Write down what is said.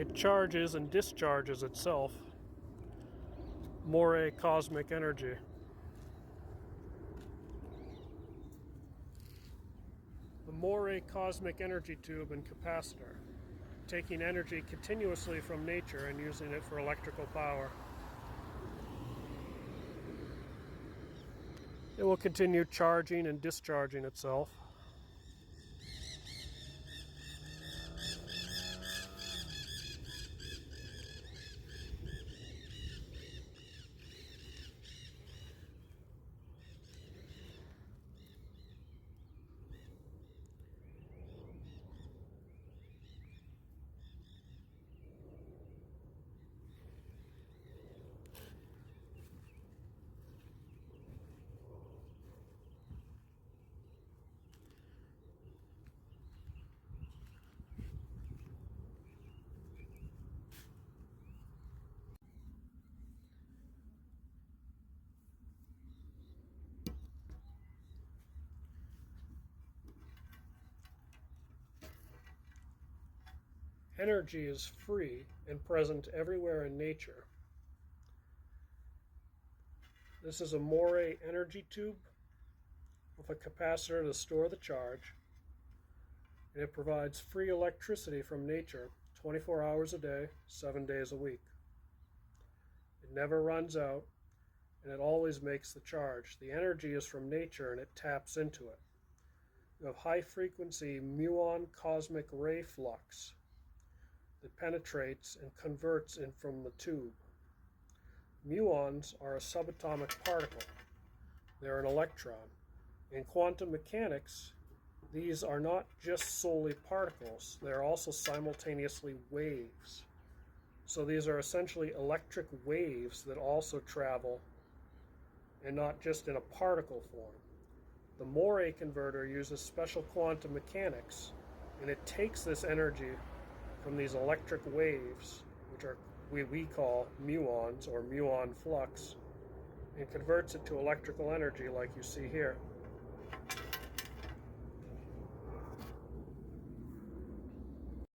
It charges and discharges itself. Moray cosmic energy. The Moray cosmic energy tube and capacitor, taking energy continuously from nature and using it for electrical power. It will continue charging and discharging itself. Energy is free and present everywhere in nature. This is a Moray energy tube with a capacitor to store the charge, and it provides free electricity from nature 24 hours a day, 7 days a week. It never runs out, and it always makes the charge. The energy is from nature and it taps into it. You have high-frequency muon cosmic ray flux that penetrates and converts in from the tube. Muons are a subatomic particle. They're an electron. In quantum mechanics, these are not just solely particles, they're also simultaneously waves. So these are essentially electric waves that also travel, and not just in a particle form. The Moray converter uses special quantum mechanics, and it takes this energy from these electric waves, which are we call muons or muon flux, and converts it to electrical energy like you see here.